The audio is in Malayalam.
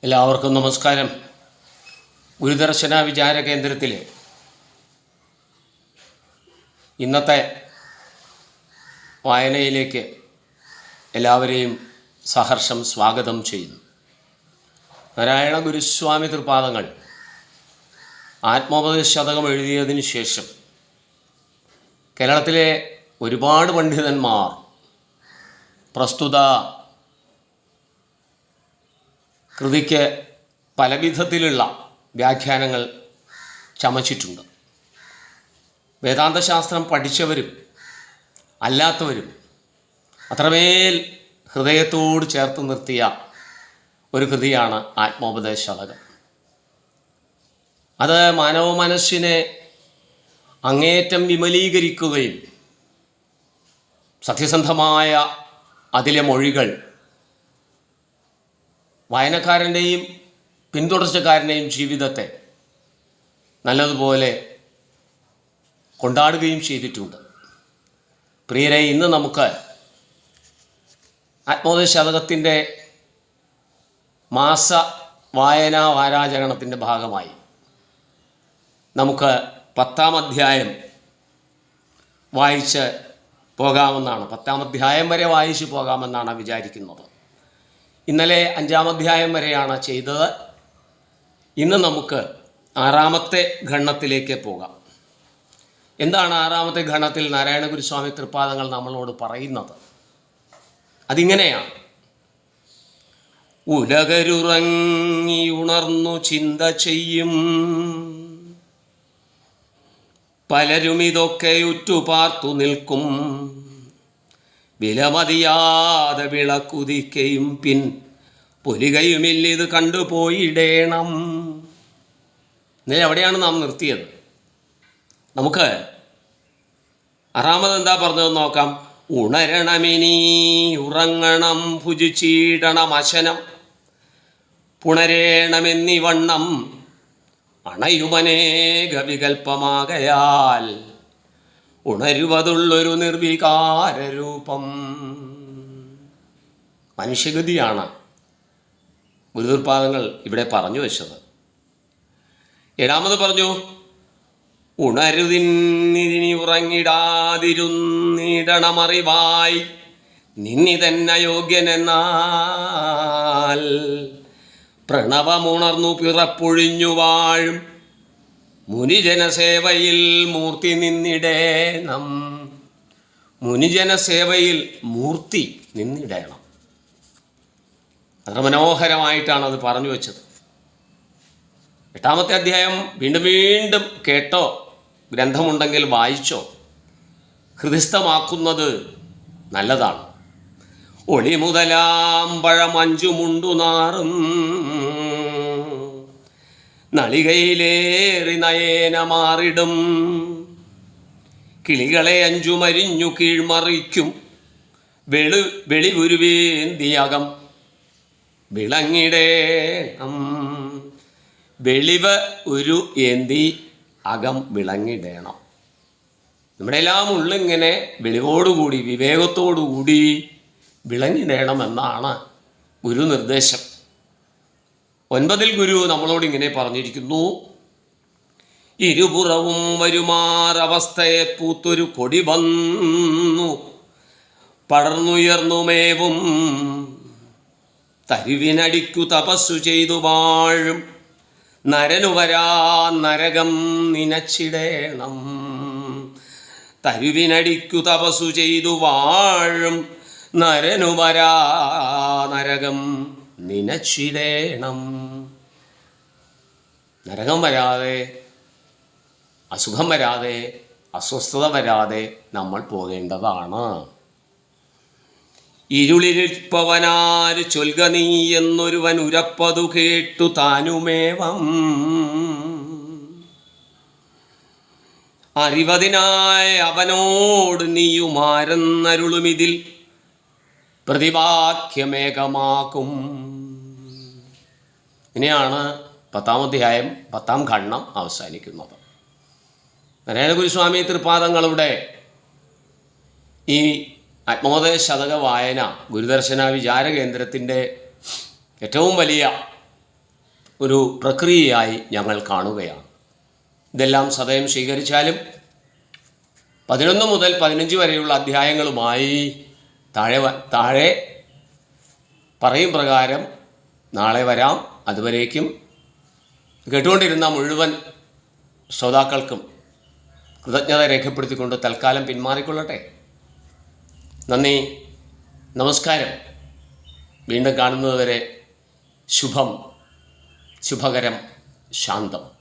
എല്ലാവർക്കും നമസ്കാരം. ഗുരുദർശന വിചാര കേന്ദ്രത്തിലെ ഇന്നത്തെ വായനയിലേക്ക് എല്ലാവരെയും സഹർഷം സ്വാഗതം ചെയ്യുന്നു. നാരായണ ഗുരുസ്വാമി തൃപാദങ്ങൾ ആത്മോപദേശ ശതകം എഴുതിയതിനു ശേഷം കേരളത്തിലെ ഒരുപാട് പണ്ഡിതന്മാർ പ്രസ്തുത കൃതിക്ക് പലവിധത്തിലുള്ള വ്യാഖ്യാനങ്ങൾ ചമച്ചിട്ടുണ്ട്. വേദാന്തശാസ്ത്രം പഠിച്ചവരും അല്ലാത്തവരും അത്രമേൽ ഹൃദയത്തോട് ചേർത്ത് നിർത്തിയ ഒരു കൃതിയാണ് ആത്മോപദേശ ശതകം. അത് മാനവ മനസ്സിനെ അങ്ങേയറ്റം വിമലീകരിക്കുകയും സത്യസന്ധമായ അതിലെ മൊഴികൾ വായനക്കാരൻ്റെയും പിന്തുടർച്ചക്കാരൻ്റെയും ജീവിതത്തെ നല്ലതുപോലെ കൊണ്ടാടുകയും ചെയ്തിട്ടുണ്ട്. പ്രിയരെ, ഇന്ന് നമുക്ക് ആത്മോപദേശ ശതകത്തിൻ്റെ മാസ വായനാ വാരാചരണത്തിൻ്റെ ഭാഗമായി നമുക്ക് 10-ാം അധ്യായം വായിച്ച് പോകാമെന്നാണ്, 10-ാം അധ്യായം വരെ വായിച്ചു പോകാമെന്നാണ് വിചാരിക്കുന്നത്. ഇന്നലെ 5-ാം അധ്യായം വരെയാണ് ചെയ്തത്. ഇന്ന് നമുക്ക് 6-ാമത്തെ ഖണ്ഡത്തിലേക്ക് പോകാം. എന്താണ് 6-ാമത്തെ ഖണ്ഡത്തിൽ നാരായണ ഗുരുസ്വാമി തൃപാദങ്ങൾ നമ്മളോട് പറയുന്നത്? അതിങ്ങനെയാണ്: ഉലകരുറങ്ങി ഉണർന്നു ചിന്ത ചെയ്യും പലരും ഇതൊക്കെ ഉറ്റുപാർത്തു നിൽക്കും, വിലമതിയാതെ വിളക്കുതിക്കയും പിൻ പൊലികയുമില്ലിത് കണ്ടുപോയിടേണം. ഇന്നലെ എവിടെയാണ് നാം നിർത്തിയത്? നമുക്ക് 6-ാമത് എന്താ പറഞ്ഞതെന്ന് നോക്കാം. ഉണരണമിനി ഉറങ്ങണം ഭുജിച്ചീടണം അശനം പുണരേണമെന്നിവണ്ണം അണയുമനേക വികൽപ്പമാകയാൽ ഉണരുവതുള്ളൊരു നിർവികാരരൂപം. മനുഷ്യഗതിയാണ് ഗുരുതൃപാദങ്ങൾ ഇവിടെ പറഞ്ഞു വെച്ചത്. 7-ാമത് പറഞ്ഞു: ഉണരുതിന്നി ഉറങ്ങിടാതിരുന്നിടണമറിവായി നിന്നിതന്നെ യോഗ്യനെന്നാൽ പ്രണവമുണർന്നു പിറപ്പൊഴിഞ്ഞു വാഴും മുനിജനസേവയിൽ മൂർത്തി നിന്നിടേണം. മുനിജനസേവയിൽ മൂർത്തി നിന്നിടേണം. അത്ര മനോഹരമായിട്ടാണ് അത് പറഞ്ഞു വെച്ചത്. 8-ാമത്തെ അധ്യായം വീണ്ടും വീണ്ടും കേട്ടോ, ഗ്രന്ഥമുണ്ടെങ്കിൽ വായിച്ചോ, ഹൃദിസ്ഥമാക്കുന്നത് നല്ലതാണ്. ഒളി മുതലാം പഴമഞ്ചുമുണ്ടു നാറും നളികയിലേറി നയേന മാറിടും കിളികളെ അഞ്ചുമരിഞ്ഞു കീഴ്മറിക്കും വെളിവുരുവേന്തിയകം വിളങ്ങിടേണം. വെളിവ് ഒരു ഏന്തി അകം വിളങ്ങിടേണം. നമ്മുടെ എല്ലാം ഉള്ളിങ്ങനെ വെളിവോടുകൂടി വിവേകത്തോടുകൂടി വിളങ്ങിടേണമെന്നാണ് ഗുരു നിർദ്ദേശം. 9-ൽ ഗുരു നമ്മളോട് ഇങ്ങനെ പറഞ്ഞിരിക്കുന്നു: ഇരുപുറവും വരുമാറവസ്ഥയെ പൂത്തൊരു കൊടി വന്നു പടർന്നുയർന്നുമേവും തരുവിനടിക്കു തപസ്സു ചെയ്തു വാഴും നരനു വരാ നരകം നിനച്ചിടേണം. തരുവിനടിക്കു തപസ്സു ചെയ്തു വാഴും നരനു വരാ നരകം നിനച്ചിടേണം. നരകം വരാതെ, അസുഖം വരാതെ, അസ്വസ്ഥത വരാതെ നമ്മൾ പോകേണ്ടതാണ്. ഇരുളിരിപ്പവനാര് ചൊൽക നീ എന്നൊരുവൻ ഉരപ്പതു കേട്ടു താനുമേവം അറിവതിനായ അവനോട് നീയുമാരെന്നരുളുമിതിൽ പ്രതിവാക്യമേകമാക്കും. ഇങ്ങനെയാണ് 10-ാം അധ്യായം 10-ാം ഖണ്ഡം അവസാനിക്കുന്നത്. നാരായണ ഗുരുസ്വാമി തൃപാദങ്ങളുടെ ഈ ആത്മോപദേശ ശതക വായന ഗുരുദർശന വിചാര കേന്ദ്രത്തിൻ്റെ ഏറ്റവും വലിയ ഒരു പ്രക്രിയയായി ഞങ്ങൾ കാണുകയാണ്. ഇതെല്ലാം സദയം സ്വീകരിച്ചാലും 11 മുതൽ 15 വരെയുള്ള അധ്യായങ്ങളുമായി താഴെ പറയും പ്രകാരം നാളെ വരാം. അതുവരേക്കും കേട്ടുകൊണ്ടിരുന്ന മുഴുവൻ ശ്രോതാക്കൾക്കും കൃതജ്ഞത രേഖപ്പെടുത്തിക്കൊണ്ട് തൽക്കാലം പിന്മാറിക്കൊള്ളട്ടെ. നന്ദി, നമസ്കാരം. വീണ്ടും കാണുന്നതുവരെ ശുഭം, ശുഭകരം, ശാന്തം.